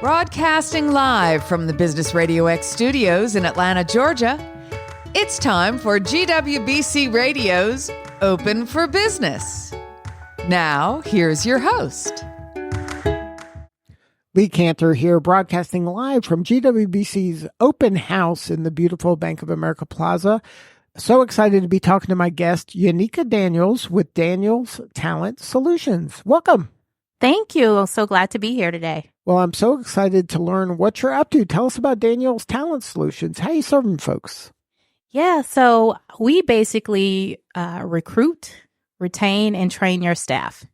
Broadcasting live from the Business RadioX studios in Atlanta, Georgia, it's time for GWBC Radio's Open for Business. Now, here's your host. Lee Cantor here, broadcasting live from GWBC's open house in the beautiful Bank of America Plaza. So excited to be talking to my guest, Yanika Daniels with Daniels Talent Solutions. Welcome. Thank you. I'm so glad to be here today. Well, I'm so excited to learn what you're up to. Tell us about Daniels Talent Solutions. How are you serving folks? Yeah, so we basically recruit, retain, and train your staff.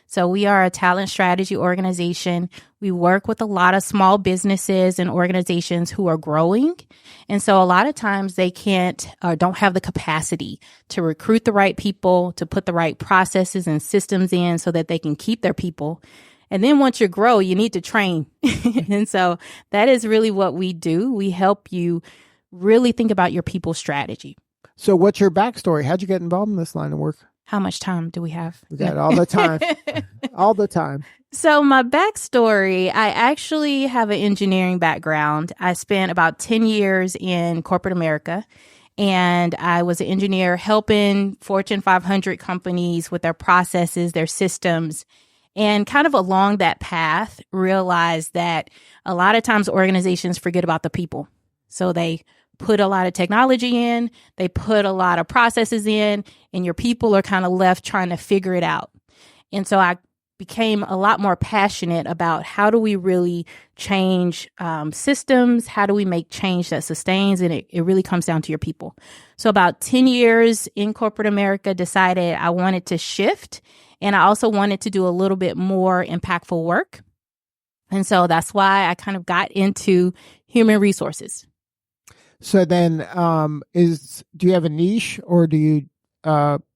So we are a talent strategy organization. We work with a lot of small businesses and organizations who are growing. And so a lot of times they can't or don't have the capacity to recruit the right people, to put the right processes and systems in so that they can keep their people. And then once you grow, you need to train. And so that is really what we do. We help you really think about your people strategy. So what's your backstory? How'd you get involved in this line of work? How much time do we have? We got all the time. All the time. So my backstory, I actually have an engineering background. I spent about 10 years in corporate America, and I was an engineer helping Fortune 500 companies with their processes, their systems, and kind of along that path, realized that a lot of times organizations forget about the people. So they put a lot of technology in, they put a lot of processes in, and your people are kind of left trying to figure it out. And so I became a lot more passionate about how do we really change systems? How do we make change that sustains? And it really comes down to your people. So about 10 years in corporate America, decided I wanted to shift. And I also wanted to do a little bit more impactful work. And so that's why I kind of got into human resources. So then, do you have a niche, or do you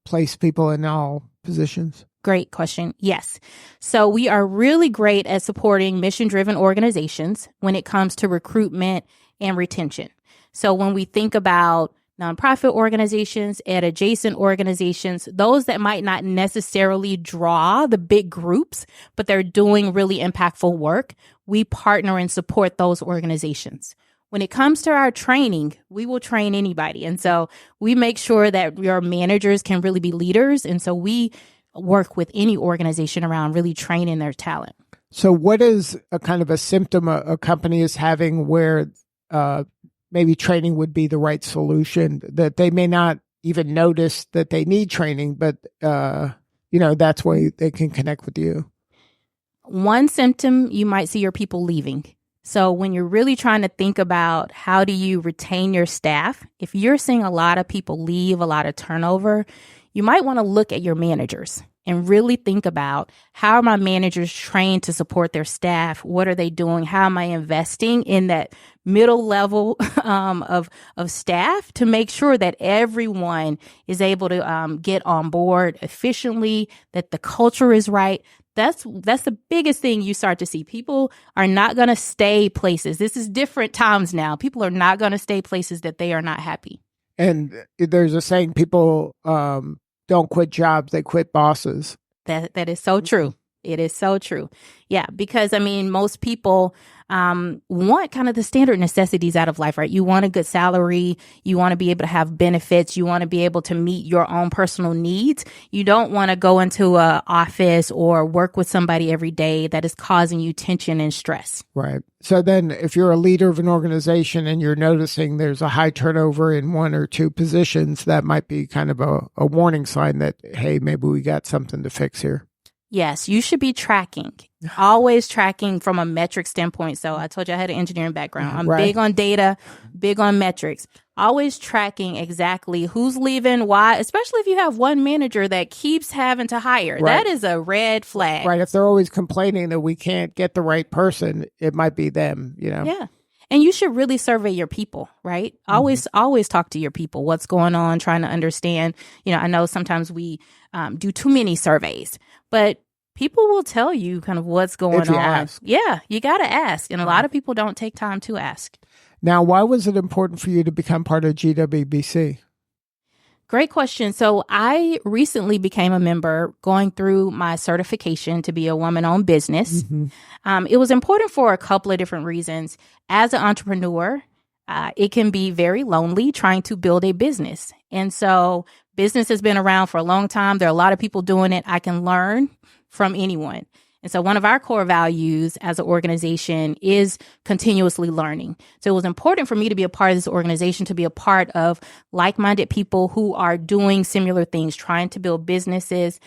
place people in all positions? Great question. Yes. So we are really great at supporting mission-driven organizations when it comes to recruitment and retention. So when we think about nonprofit organizations and adjacent organizations, those that might not necessarily draw the big groups, but they're doing really impactful work, we partner and support those organizations. When it comes to our training, we will train anybody. And so we make sure that your managers can really be leaders. And so we work with any organization around really training their talent. So what is a kind of a symptom a company is having where maybe training would be the right solution, that they may not even notice that they need training, but that's why they can connect with you? One symptom, you might see your people leaving. So when you're really trying to think about how do you retain your staff, if you're seeing a lot of people leave, a lot of turnover, you might want to look at your managers and really think about, how are my managers trained to support their staff? What are they doing? How am I investing in that middle level of staff to make sure that everyone is able to get on board efficiently, that the culture is right? That's the biggest thing you start to see. People are not going to stay places. This is different times now. People are not going to stay places that they are not happy. And there's a saying, people don't quit jobs, they quit bosses. That is so true. It is so true. Yeah, because most people want kind of the standard necessities out of life, right? You want a good salary. You want to be able to have benefits. You want to be able to meet your own personal needs. You don't want to go into an office or work with somebody every day that is causing you tension and stress. Right. So then if you're a leader of an organization and you're noticing there's a high turnover in one or two positions, that might be kind of a warning sign that, hey, maybe we got something to fix here. Yes, you should be tracking, always tracking from a metric standpoint. So I told you I had an engineering background. I'm big on data, big on metrics, always tracking exactly who's leaving, why, especially if you have one manager that keeps having to hire. Right. That is a red flag. Right. If they're always complaining that we can't get the right person, it might be them, Yeah. And you should really survey your people, right? Always talk to your people. What's going on? Trying to understand. I know sometimes we do too many surveys, but people will tell you kind of what's going if you on. Ask. Yeah, you got to ask. And a lot of people don't take time to ask. Now, why was it important for you to become part of GWBC? Great question. So I recently became a member going through my certification to be a woman-owned business. It was important for a couple of different reasons. As an entrepreneur, it can be very lonely trying to build a business. And so business has been around for a long time. There are a lot of people doing it. I can learn from anyone. And so one of our core values as an organization is continuously learning. So it was important for me to be a part of this organization, to be a part of like-minded people who are doing similar things, trying to build businesses,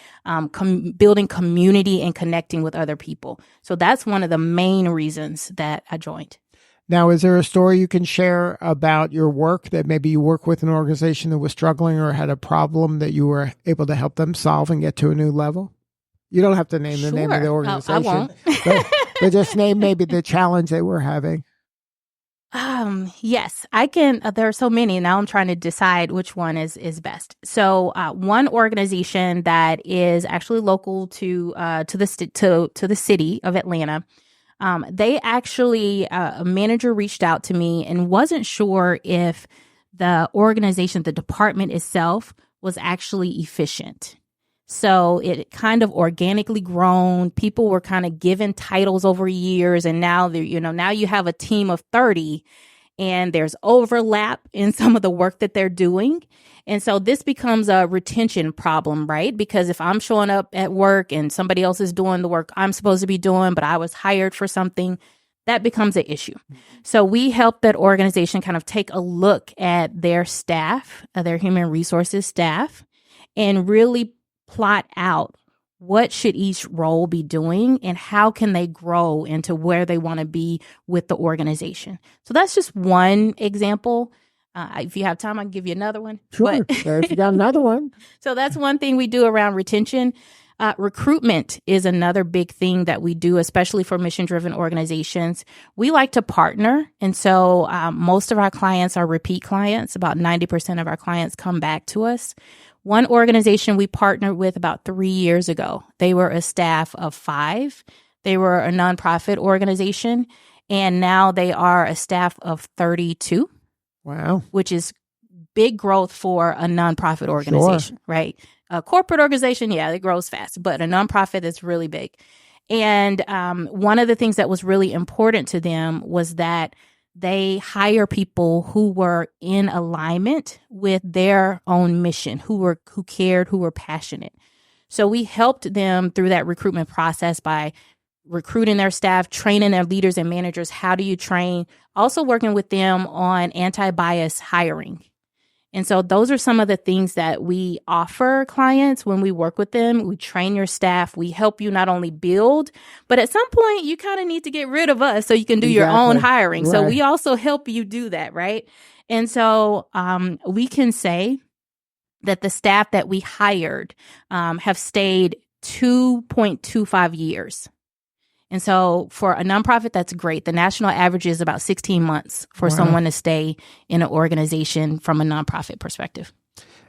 building community and connecting with other people. So that's one of the main reasons that I joined. Now, is there a story you can share about your work that maybe you work with an organization that was struggling or had a problem that you were able to help them solve and get to a new level? You don't have to name the name of the organization. I won't. but just name maybe the challenge they were having. Yes, I can. There are so many. Now I'm trying to decide which one is best. So one organization that is actually local to the city of Atlanta. They actually, a manager reached out to me and wasn't sure if the organization, the department itself, was actually efficient. So it kind of organically grown. People were kind of given titles over years, and now now you have a team of 30, and there's overlap in some of the work that they're doing. And so this becomes a retention problem, right? Because if I'm showing up at work and somebody else is doing the work I'm supposed to be doing, but I was hired for something, that becomes an issue. So we help that organization kind of take a look at their staff, their human resources staff, and really plot out what should each role be doing and how can they grow into where they want to be with the organization. So that's just one example. If you have time, I can give you another one. Sure. If you got another one. So that's one thing we do around retention. Recruitment is another big thing that we do, especially for mission-driven organizations. We like to partner. And so most of our clients are repeat clients. About 90% of our clients come back to us. One organization we partnered with about 3 years ago, they were a staff of 5. They were a nonprofit organization, and now they are a staff of 32. Wow. Which is big growth for a nonprofit organization, right? A corporate organization, yeah, it grows fast, but a nonprofit is really big. And one of the things that was really important to them was that they hire people who were in alignment with their own mission, who cared, who were passionate. So we helped them through that recruitment process by recruiting their staff, training their leaders and managers. How do you train? Also working with them on anti-bias hiring. And so those are some of the things that we offer clients when we work with them. We train your staff. We help you not only build, but at some point you kind of need to get rid of us so you can do your own hiring. Right. So we also help you do that, right? And so we can say that the staff that we hired have stayed 2.25 years. And so for a nonprofit, that's great. The national average is about 16 months for someone to stay in an organization from a nonprofit perspective.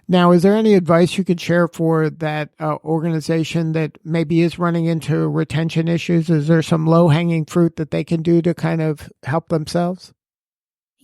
Now, is there any advice you could share for that organization that maybe is running into retention issues? Is there some low-hanging fruit that they can do to kind of help themselves?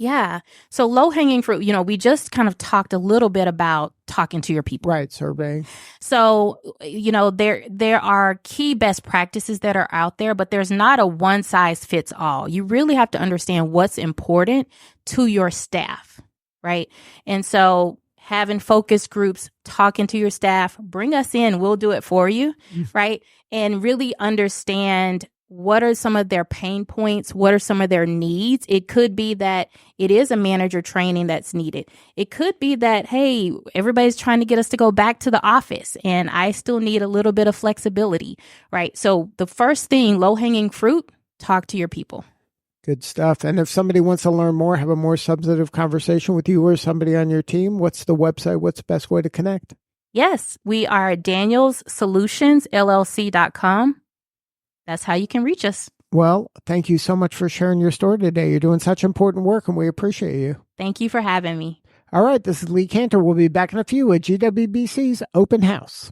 Yeah. So low-hanging fruit, we just kind of talked a little bit about talking to your people. Right, surveying. So, there are key best practices that are out there, but there's not a one-size-fits-all. You really have to understand what's important to your staff, right? And so having focus groups, talking to your staff, bring us in, we'll do it for you, right? And really understand what are some of their pain points? What are some of their needs? It could be that it is a manager training that's needed. It could be that, hey, everybody's trying to get us to go back to the office and I still need a little bit of flexibility, right? So the first thing, low-hanging fruit, talk to your people. Good stuff. And if somebody wants to learn more, have a more substantive conversation with you or somebody on your team, what's the website? What's the best way to connect? Yes, we are DanielsSolutionsLLC.com. That's how you can reach us. Well, thank you so much for sharing your story today. You're doing such important work, and we appreciate you. Thank you for having me. All right, this is Lee Cantor. We'll be back in a few at GWBC's Open House.